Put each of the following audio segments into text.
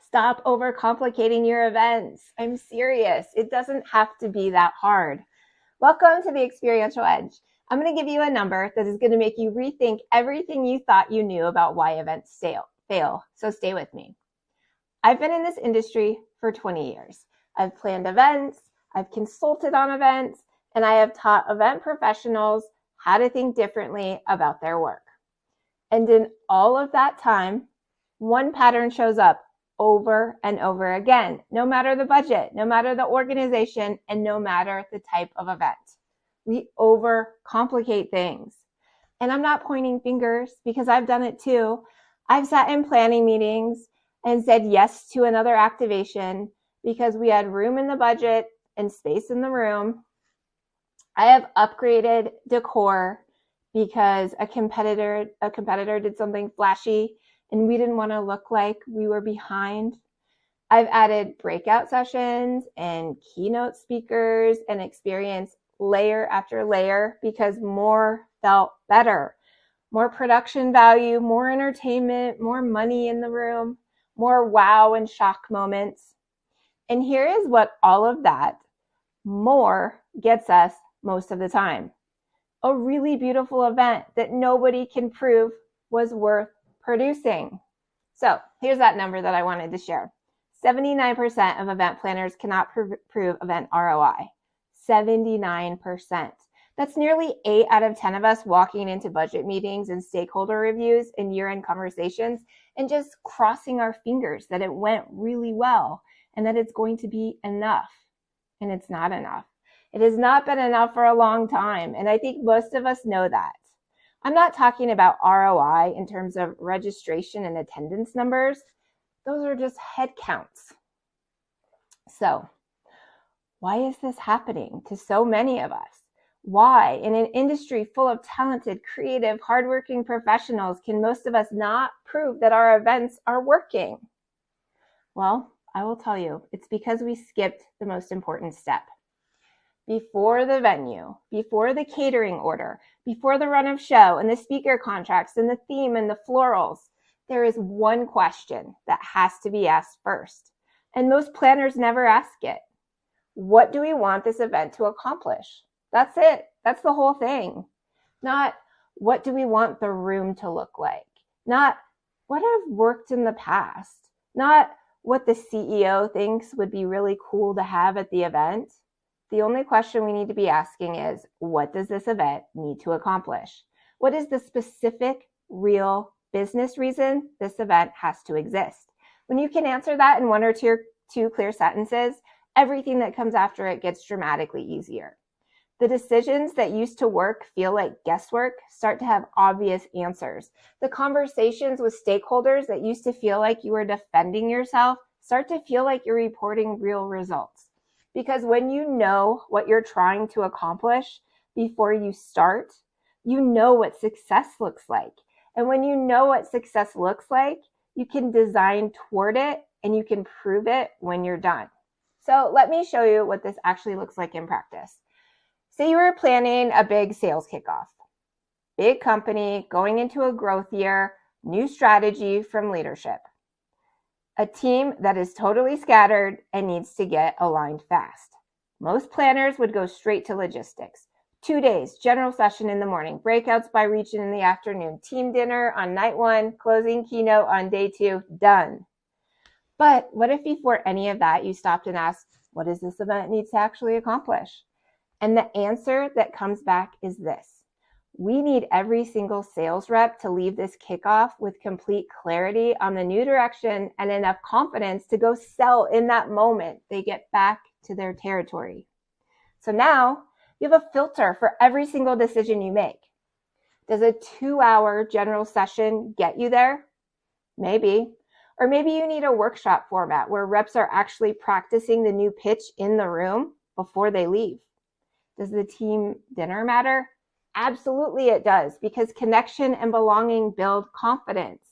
Stop overcomplicating your events. I'm serious. It doesn't have to be that hard. Welcome to the Experiential Edge. I'm going to give you a number that is going to make you rethink everything you thought you knew about why events fail. So stay with me. I've been in this industry for 20 years. I've planned events, I've consulted on events, and I have taught event professionals how to think differently about their work. And in all of that time, one pattern shows up over and over again, no matter the budget, no matter the organization, and no matter the type of event. We overcomplicate things. And I'm not pointing fingers because I've done it too. I've sat in planning meetings and said yes to another activation because we had room in the budget and space in the room. I have upgraded decor because a competitor did something flashy and we didn't want to look like we were behind. I've added breakout sessions and keynote speakers and experience layer after layer because more felt better. More production value, more entertainment, more money in the room, more wow and shock moments. And here is what all of that more gets us most of the time. A really beautiful event that nobody can prove was worth producing. So here's that number that I wanted to share. 79% of event planners cannot prove event ROI. 79%. That's nearly 8 out of 10 of us walking into budget meetings and stakeholder reviews and year-end conversations and just crossing our fingers that it went really well and that it's going to be enough. And it's not enough. It has not been enough for a long time. And I think most of us know that. I'm not talking about ROI in terms of registration and attendance numbers. Those are just head counts. So, why is this happening to so many of us? Why, in an industry full of talented, creative, hardworking professionals, can most of us not prove that our events are working? Well, I will tell you, it's because we skipped the most important step. Before the venue, before the catering order, before the run of show and the speaker contracts and the theme and the florals, there is one question that has to be asked first. And most planners never ask it. What do we want this event to accomplish? That's it. That's the whole thing. Not what do we want the room to look like? Not what have worked in the past? Not what the CEO thinks would be really cool to have at the event. The only question we need to be asking is, what does this event need to accomplish? What is the specific, real business reason this event has to exist? When you can answer that in one or two clear sentences, everything that comes after it gets dramatically easier. The decisions that used to work feel like guesswork start to have obvious answers. The conversations with stakeholders that used to feel like you were defending yourself start to feel like you're reporting real results. Because when you know what you're trying to accomplish before you start, you know what success looks like. And when you know what success looks like, you can design toward it and you can prove it when you're done. So let me show you what this actually looks like in practice. Say you were planning a big sales kickoff. Big company, going into a growth year, new strategy from leadership. A team that is totally scattered and needs to get aligned fast. Most planners would go straight to logistics. 2 days, general session in the morning, breakouts by region in the afternoon, team dinner on night 1, closing keynote on day 2, done. But what if before any of that you stopped and asked, what does this event need to actually accomplish? And the answer that comes back is this. We need every single sales rep to leave this kickoff with complete clarity on the new direction and enough confidence to go sell in that moment they get back to their territory. So now you have a filter for every single decision you make. Does a 2-hour general session get you there? Maybe. Or maybe you need a workshop format where reps are actually practicing the new pitch in the room before they leave. Does the team dinner matter? Absolutely it does, because connection and belonging build confidence.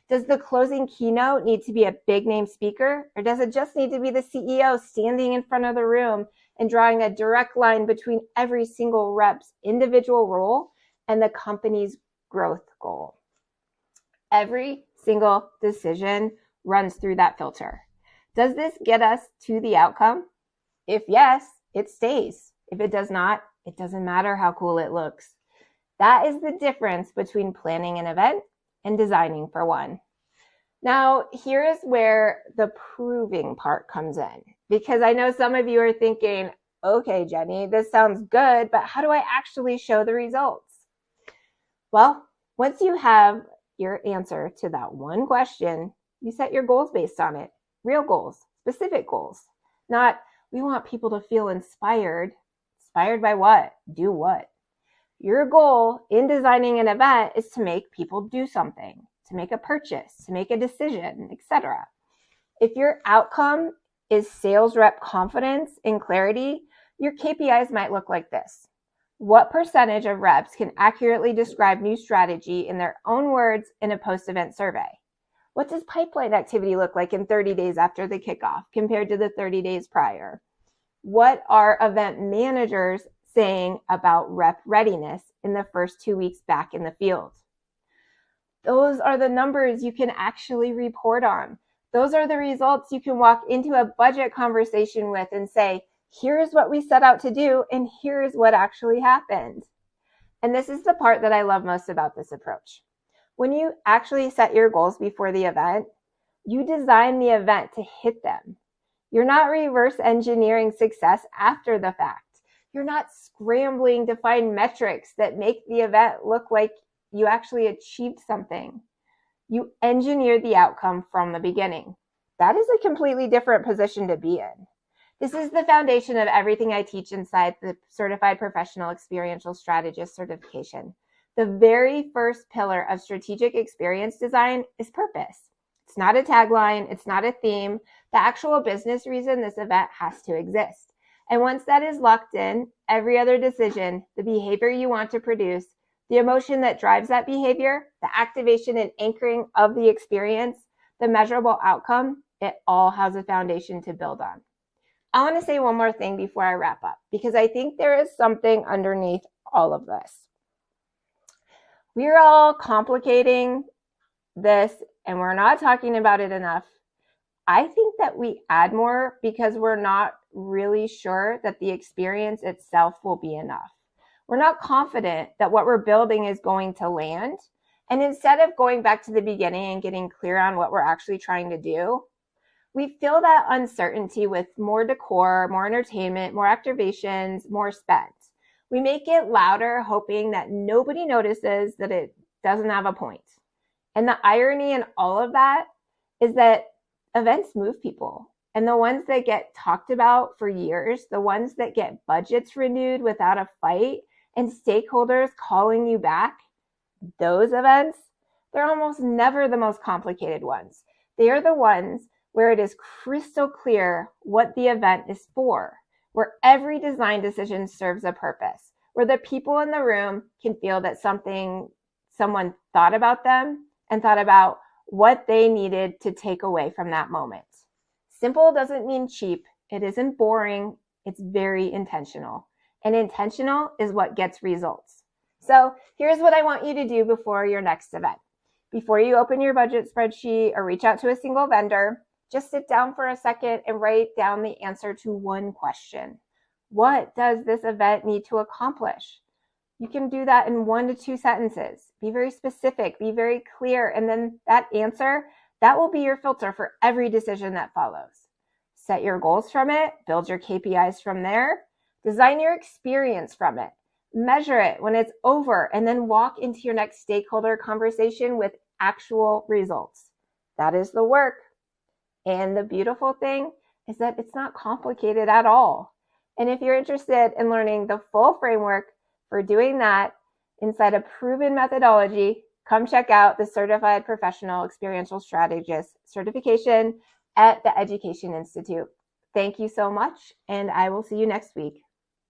Does the closing keynote need to be a big name speaker, or does it just need to be the CEO standing in front of the room and drawing a direct line between every single rep's individual role and the company's growth goal? Every single decision runs through that filter. Does this get us to the outcome? If yes, it stays. If it does not, it doesn't matter how cool it looks. That is the difference between planning an event and designing for one. Now, here is where the proving part comes in, because I know some of you are thinking, okay, Jenny, this sounds good, but how do I actually show the results? Well, once you have your answer to that one question, you set your goals based on it. Real goals, specific goals. Not, we want people to feel inspired. Inspired by what? Do what? Your goal in designing an event is to make people do something, to make a purchase, to make a decision, etc. If your outcome is sales rep confidence and clarity, your KPIs might look like this. What percentage of reps can accurately describe new strategy in their own words in a post-event survey? What does pipeline activity look like in 30 days after the kickoff compared to the 30 days prior? What are event managers saying about rep readiness in the first 2 weeks back in the field? Those are the numbers you can actually report on. Those are the results you can walk into a budget conversation with and say, here's what we set out to do, and here's what actually happened. And this is the part that I love most about this approach. When you actually set your goals before the event, you design the event to hit them. You're not reverse engineering success after the fact. You're not scrambling to find metrics that make the event look like you actually achieved something. You engineer the outcome from the beginning. That is a completely different position to be in. This is the foundation of everything I teach inside the Certified Professional Experiential Strategist certification. The very first pillar of strategic experience design is purpose. It's not a tagline. It's not a theme. The actual business reason this event has to exist. And once that is locked in, every other decision, the behavior you want to produce, the emotion that drives that behavior, the activation and anchoring of the experience, the measurable outcome, it all has a foundation to build on. I want to say one more thing before I wrap up, because I think there is something underneath all of this. We're all complicating this, and we're not talking about it enough. I think that we add more because we're not really sure that the experience itself will be enough. We're not confident that what we're building is going to land. And instead of going back to the beginning and getting clear on what we're actually trying to do, we fill that uncertainty with more decor, more entertainment, more activations, more spend. We make it louder, hoping that nobody notices that it doesn't have a point. And the irony in all of that is that events move people. And the ones that get talked about for years, the ones that get budgets renewed without a fight and stakeholders calling you back, those events, they're almost never the most complicated ones. They are the ones where it is crystal clear what the event is for, where every design decision serves a purpose, where the people in the room can feel that someone thought about them and thought about what they needed to take away from that moment. Simple doesn't mean cheap. It isn't boring. It's very intentional. And intentional is what gets results. So here's what I want you to do before your next event. Before you open your budget spreadsheet or reach out to a single vendor, just sit down for a second and write down the answer to one question. What does this event need to accomplish? You can do that in 1 to 2 sentences. Be very specific, be very clear, and then that answer, that will be your filter for every decision that follows. Set your goals from it, build your KPIs from there, design your experience from it, measure it when it's over, and then walk into your next stakeholder conversation with actual results. That is the work. And the beautiful thing is that it's not complicated at all. And if you're interested in learning the full framework for doing that inside a proven methodology, come check out the Certified Professional Experiential Strategist certification at the Education Institute. Thank you so much, and I will see you next week.